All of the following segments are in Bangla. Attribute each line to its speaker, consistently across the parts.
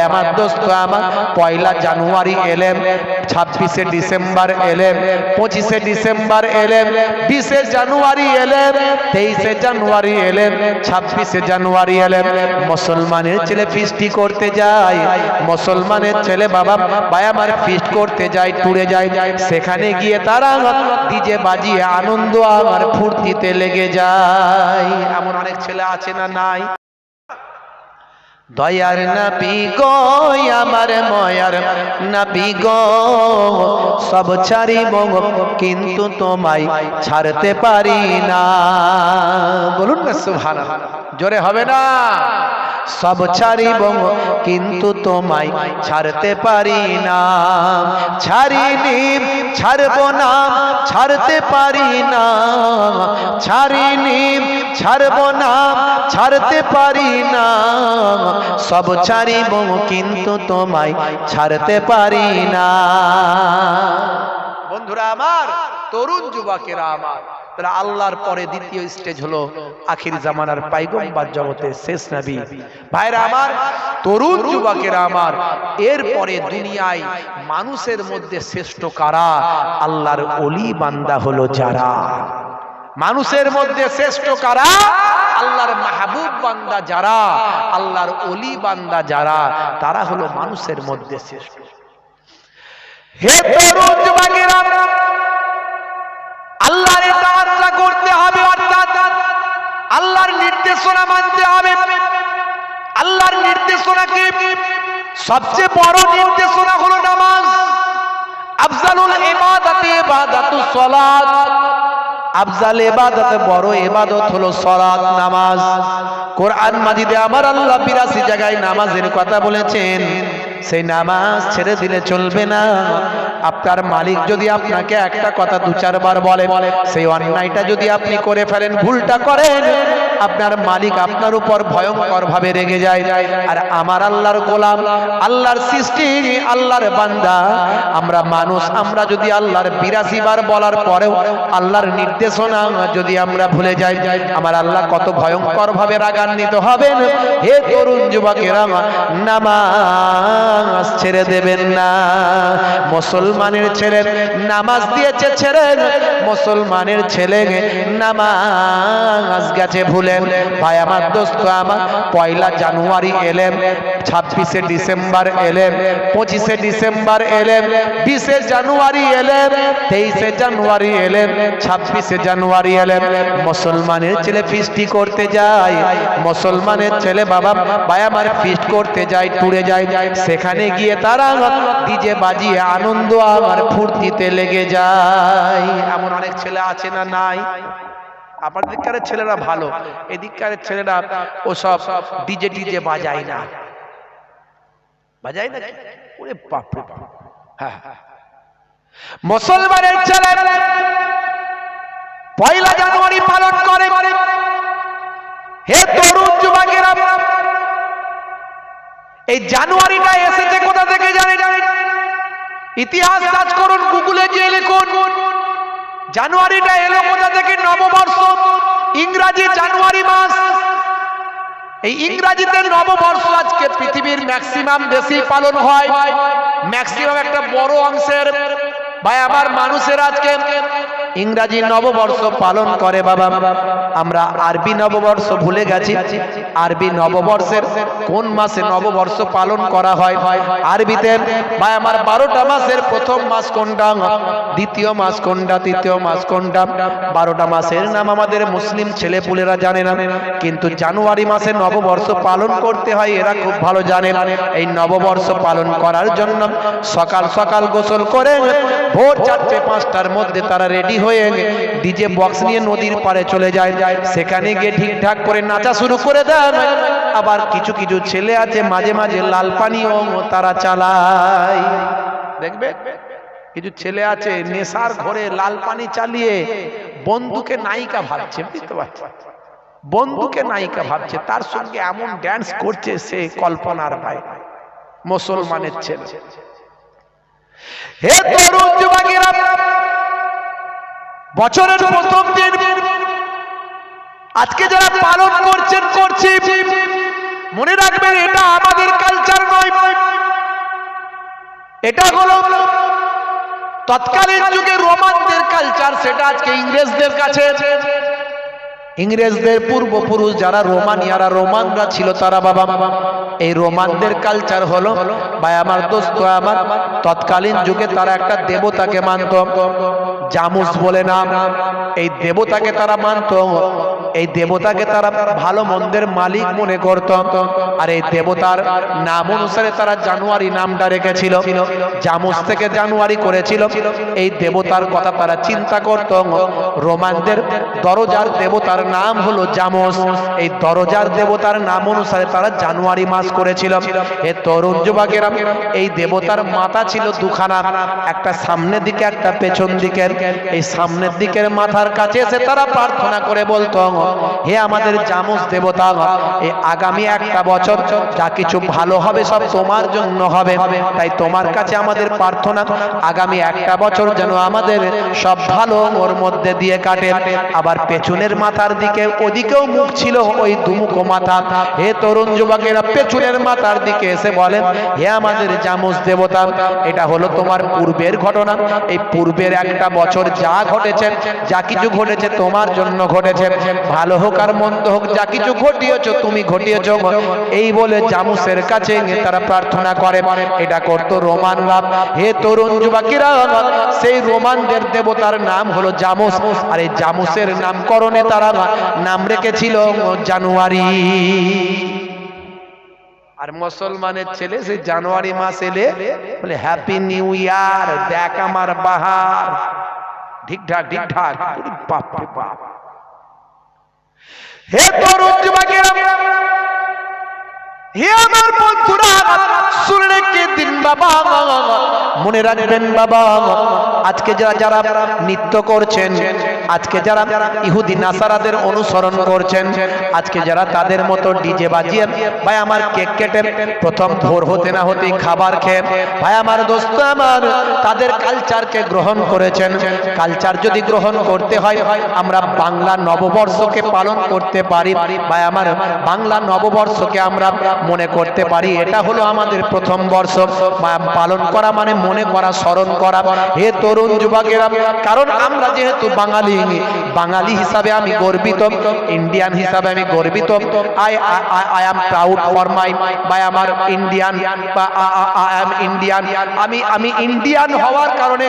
Speaker 1: আমার দোস্ত আমার, পয়লা জানুয়ারি এলেন, 26শে ডিসেম্বর এলেন, 25শে ডিসেম্বর এলেন, 20শে জানুয়ারি এলেন, 23শে জানুয়ারি এলেন, 26শে জানুয়ারি এলেন। মুসলমানের ছেলে ফিস্টি করতে যায়, মুসলমানের ছেলে বাবা ভাই আমার ফিস্ট করতে যায়, টুরে যায়, সেখানে গিয়ে তারা ডিজে বাজিয়ে আনন্দ আমার ফুর্তিতে লেগে যায়। এমন অনেক ছেলে আছে না নাই? দয়ার নবী গো আমার ময়ার নবী গো, সব ছাড়িব কিন্তু তোমায় ছাড়তে পারি না। বলুন না সুবহানাল্লাহ, জোরে হবে না? সব ছাড়িব কিন্তু তোমায় ছাড়তে পারি না, ছাড়িনি ছাড়ব না ছাড়তে পারি না, ছাড়িনি ছাড়ব না ছাড়তে পারি না, সব ছাড়িব কিন্তু তোমায় ছাড়তে পারি না। বন্ধুরা আমার, তরুণ যুবকেরা আমার, তাহলে আল্লাহর পরে দ্বিতীয় স্টেজ হলো আখির জামানার পয়গম্বর জগতের শেষ নবী। ভাইরা আমার, তরুণ যুবকেরা আমার, এরপরে দুনিয়ায় মানুষের মধ্যে শ্রেষ্ঠ কারা? আল্লাহর ওলি বান্দা হলো যারা। মানুষের মধ্যে শ্রেষ্ঠ কারা? আল্লাহর মাহবুব বান্দা যারা, আল্লাহর ওলি বান্দা যারা, তারা হলো মানুষের মধ্যে শ্রেষ্ঠ। হে তরুণ যুবকেরা, আল্লাহর ইতাআত করতে হবে, অর্থাৎ আল্লাহর নির্দেশনা মানতে হবে। আল্লাহর নির্দেশনাকে সবচেয়ে বড় নির্দেশনা হলো নামাজ। আফজালুল ইবাদাতি ইবাদাতুস সালাত, আফজাল ইবাদত, বড় ইবাদত হলো সালাত, নামাজ। কোরআন মাজিদে আমার আল্লাহ 82 জায়গায় নামাজের কথা বলেছেন। সেই নামাজ ছেড়ে দিলে চলবে না। আপনার মালিক যদি আপনাকে একটা কথা 2-4 বার বলে, সেই অন্যায়টা যদি আপনি করে ফেলেন, ভুলটা করেন, আপনার মালিক আপনার উপর ভয়ঙ্কর ভাবে রেগে যায়। আর আমার আল্লাহর গোলাম, আল্লাহর সৃষ্টি, আল্লাহর বান্দা আমরা মানুষ, আমরা যদি আল্লাহর 82 বার বলার পরেও আল্লাহর নির্দেশনা যদি আমরা ভুলে যাই, আমার আল্লাহ কত ভয়ঙ্কর ভাবে রাগান্বিত হবেন। হে তরুণ যুবকেরা, নামাজ ছেড়ে দেবেন না। মুসলমানের ছেলে নামাজ দিয়েছে ছেড়ে, মুসলমানের ছেলে নামাজ গেছে ভুলে। ভাই আমার দোস্ত আমার, পয়লা জানুয়ারি এলেন, 26শে ডিসেম্বর এলেন, 25শে ডিসেম্বর এলেন, 20শে জানুয়ারি এলেন, 23শে জানুয়ারি এলেন, 26শে জানুয়ারি এলেন। মুসলমানের ছেলে ফিস্টি করতে যায়, মুসলমানের ছেলে বাবা ভাই আমার ফিস্ট করতে যায়, টুরে যায়, সেখানে গিয়ে তারা ডিজে বাজিয়ে আনন্দ আমার ফুর্তিতে লেগে যায়। এমন অনেক ছেলে আছে না নাই? আপনার দিককারের ছেলেরা ভালো, এদিককারের ছেলেরা ও সব ডিজে ডিজে বাজায় না, বাজায় না। ওরে বাপ রে বাপ! হ্যাঁ, মুসলমানের ছেলে পয়লা জানুয়ারি পালন করে। হে তরুণ যুবকেরা, এই জানুয়ারিটা এসেছে কোথা থেকে জানেন? ইতিহাস সার্চ করুন, গুগলে গিয়ে লিখুন জানুয়ারিটা এলো কোথা থেকে। নববর্ষ, ইংরাজি জানুয়ারি মাস। এই ইংরাজিতে নববর্ষ আজকে পৃথিবীর ম্যাক্সিমাম দেশেই পালন হয়। ম্যাক্সিমাম একটা বড় অংশের ভাই আমার মানুষের আজকে ইংরাজি নববর্ষ পালন করে। বাবা, আমরা আরবি নববর্ষ ভুলে গেছি। আরবি নববর্ষের কোন মাসে নববর্ষ পালন করা হয়? আরবিতে ভাই আমার 12টা মাসের প্রথম মাস কোনটা, দ্বিতীয় মাস কোনটা, তৃতীয় মাস কোনটা? 12টা মাসের নাম আমাদের মুসলিম ছেলেপুলেরা জানে না, কিন্তু জানুয়ারি মাসে নববর্ষ পালন করতে হয় এরা খুব ভালো জানে। এই নববর্ষ পালন করার জন্য সকাল সকাল গোসল করে ভোর 4-5টার মধ্যে তারা রেডি হয়ে ডিজে বক্স নিয়ে নদীর পাড়ে চলে যায়। সেখানে গিয়ে ঠিকঠাক করে নাচা শুরু করে দেয়। আবার কিছু কিছু ছেলে আছে মাঝে মাঝে লাল পানিও তারা চালায়। দেখবে কিছু ছেলে আছে নেশার ঘরে লাল পানি চালিয়ে বন্ধুকে নায়িকা ভাবছে, বুঝতে পারছো? বন্ধুকে নায়িকা ভাবছে, তার সঙ্গে এমন ড্যান্স করছে সে কল্পনার বাইরে। মুসলমানের ছেলে। হে তরুণ যুবকেরা, বছরের প্রথম দিন আজকে যারা পালন করছেন, করছি, মনে রাখবেন এটা আমাদের কালচার নয়। এটা হলো তৎকালীন যুগে রোমানদের কালচার, সেটা আজকে ইংরেজদের কাছে। ইংরেজদের পূর্বপুরুষ যারা রোমানিয়ারা রোমানরা ছিল, তারা বাবা এই রোমানদের কালচার হলো ভাই আমার দোস্ত আমার, তৎকালীন যুগে তারা একটা দেবতাকে মানত, জামুস বলে নাম। এই দেবতাকে তারা মানত, এই দেবতাকে তারা ভালো মন্দের মালিক মনে করত। আর এই দেবতার নাম অনুসারে তারা জানুয়ারি নামটা রেখেছিল, জামুস থেকে জানুয়ারি করেছিল। এই দেবতার কথা তারা চিন্তা করত। রোমানদের দরজার দেবতার নাম হলো জামুস, এই দরজার দেবতার নাম অনুসারে তারা জানুয়ারি মাস করেছিল। এ তরুণ যুবকেরা, এই দেবতার মাথা ছিল দুখানা, একটা সামনের দিকে একটা পেছন দিকের। এই সামনের দিকের মাথার কাছে এসে তারা প্রার্থনা করে বলতো, হে আমাদের জামুস দেবতা, এই আগামী একটা বছর যা কিছু ভালো হবে সব তোমার জন্য হবে, তাই তোমার কাছে আমাদের প্রার্থনা আগামী একটা বছর যেন আমাদের সব ভালো ওর মধ্যে দিয়ে কাটে। আবার পেছনের মাথার দিকে, ওদিকেও মুখ ছিল ওই দুমুখো মাথা। হে তরুণ যুবকেরা, পেছনের মাথার দিকে এসে বলেন, হে আমাদের জামুস দেবতা, এটা হলো তোমার পূর্বের ঘটনা, এই পূর্বের একটা বছর যা ঘটেছে, যা কিছু ঘটেছে তোমার জন্য ঘটেছে, ভালো হোক আর মন্দ হোক, যা কিছু ঘটিয়েছ তুমি ঘটিয়েছ। এই বলে জামুসের কাছে তারা প্রার্থনা করে। এটা করত রোমানরা। হে তরুণ যুবকেরা, সেই রোমানদের দেবতার নাম হলো জামুস, আর এই জামুসের নামকরণে তারা নাম রেখেছিল জানুয়ারি। আর মুসলমানের ছেলে সেই জানুয়ারি মাস এলে বলে হ্যাপি নিউ ইয়ার, দেখ আমার বাহার, ঠিকঠাক ঠিকঠাক। বাপ রে বাপ। হে তরুণ যুবকেরা, হে আমার বন্ধুরা, শুনলে কে দিন বাবা, মনে রাখবেন বাবা, আজকে যারা নৃত্য করছেন, আজকে যারা ইহুদি নাসারাদের অনুসরণ করছেন, আজকে যারা তাদের মতো ডিজে বাজিয়ে ভাই আমার কেক কেটে প্রথম ভোর হতে না হতেই খাবার খেয়ে ভাই আমার দোস্ত আমার তাদের কালচারকে গ্রহণ করেছেন। কালচার যদি গ্রহণ করতে হয়, আমরা বাংলা নববর্ষকে পালন করতে পারি, ভাই আমার বাংলা নববর্ষকে আমরা মনে করতে পারি এটা হলো আমাদের প্রথম বর্ষ। পালন করা মানে মনে করা, স্মরণ করা। হে তরুণ যুবকেরা, কারণ আমরা যেহেতু বাঙালি হিসাবে আমি গর্বিত, ইন্ডিয়ান হিসাবে আমি গর্বিত। I am proud for my by আমার ইন্ডিয়ান, আই এম ইন্ডিয়ান, আমি ইন্ডিয়ান হওয়ার কারণে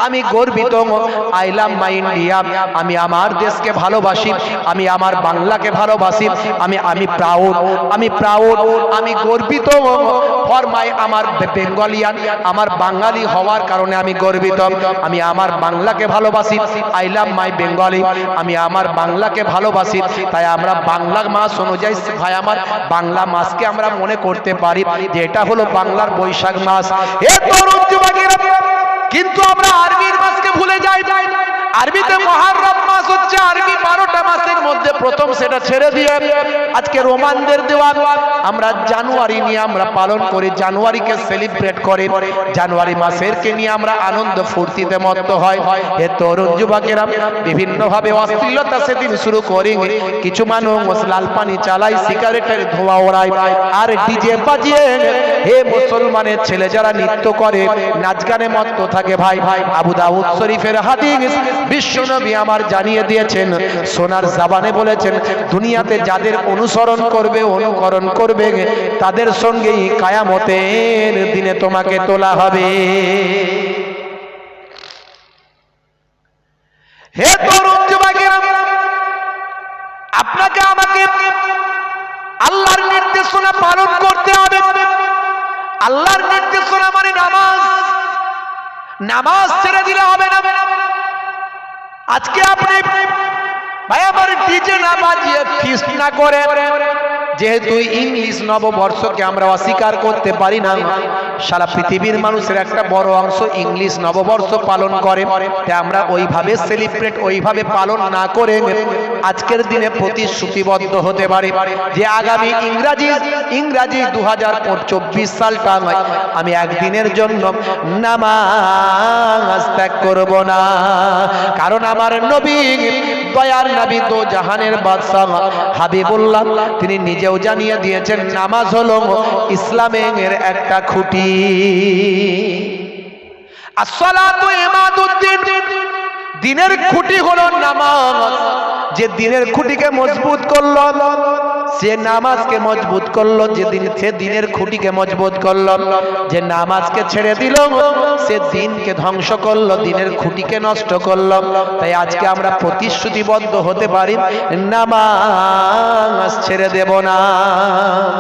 Speaker 1: আমি গর্বিত। আই লাভ মাই ইন্ডিয়া, আমি আমার দেশকে ভালোবাসি, আমি আমার বাংলাকে ভালোবাসি, আমি প্রাউড, আমি গর্বিত ফর মাই আমার বেঙ্গলিয়ান, আমার বাঙালি হওয়ার কারণে আমি গর্বিত। আমি আমার বাংলাকে ভালোবাসি, আই লাভ মাই বেঙ্গলি, আমি আমার বাংলাকে ভালোবাসি। তাই আমরা বাংলা মাস অনুযায়ী ভাই আমার বাংলা মাসকে আমরা মনে করতে পারি যে এটা হলো বাংলার বৈশাখ মাস। হে তরুণ যুবকেরা, কিন্তু আমরা আরবির মাসকে ভুলে যাই। আরবিতে মুহররম মাস হচ্ছে আরবি 12টা মাসের মধ্যে প্রথম, সেটা ছেড়ে দিয়ে আজকে রোমানদের দেওয়া আমরা জানুয়ারি নিয়ে আমরা পালন করি, জানুয়ারিকে সেলিব্রেট করে, জানুয়ারি মাসের কে নিয়ে আমরা আনন্দ ফুর্তিতে মত্ত হয়। হে তরুণ যুবকেরা, বিভিন্ন ভাবে অশ্লীলতা সেদিন শুরু করি, কিছু মানুষ লাল পানি চালায়, সিগারেটের ধোঁয়া ওড়ায়, আর ডিজে বাজিয়ে হে মুসলমানের ছেলে যারা নৃত্য করে, নাচ গানে মত্ত থাকে। ভাই আবু দাউদ শরীফের হাদিস বিশ্বনবী আমার জানিয়ে দিয়েছেন, সোনার জাবানে বলেছেন, দুনিয়াতে যাদের অনুসরণ করবে, অনুকরণ করবে, তাদের সঙ্গেই কিয়ামতের দিনে তোমাকে তোলা হবে। হে তরুণ যুবকেরা, আপনাকে আমাকে আল্লাহর নির্দেশনা পালন করতে হবে। আল্লাহর নির্দেশনা মানে নামাজ ছেড়ে দিলে হবে না। আজকে আপনি ভাই আমার ডিজে না বাজিয়ে, ফিস্ট না করে, যেহেতু ইংলিশ নববর্ষকে আমরা অস্বীকার করতে পারি না, সারা পৃথিবীর মানুষের একটা বড় অংশ ইংলিশ নববর্ষ পালন করে, তাই আমরা ওইভাবে সেলিব্রেট, ওইভাবে পালন না করে আজকের দিনে প্রতিশ্রুতিবদ্ধ হতে পারি যে আগামী ইংরাজি 2024 সালটা আমি একদিনের জন্য নামাজ ত্যাগ করব না। কারণ আমার নবী, দয়ার নবী, দো জাহানের বাদশা হাবিবুল্লাহ, তিনি নিজেও জানিয়ে দিয়েছেন নামাজ হলো ইসলামের একটা খুঁটি। আসসালাতু ইমাদুদ্দিন, দিনের খুঁটি হলো নামাজ। যে দিনের খুঁটিকে মজবুত করলো, সে নামাজকে মজবুত করলো। সে দিনের খুঁটিকে মজবুত করলো। যে নামাজকে ছেড়ে দিল, সে দিনকে ধ্বংস করলো, দিনের খুঁটিকে নষ্ট করলো। তাই আজকে আমরা প্রতিশ্রুতিবদ্ধ হতে পারি, নামাজ ছেড়ে দেব না।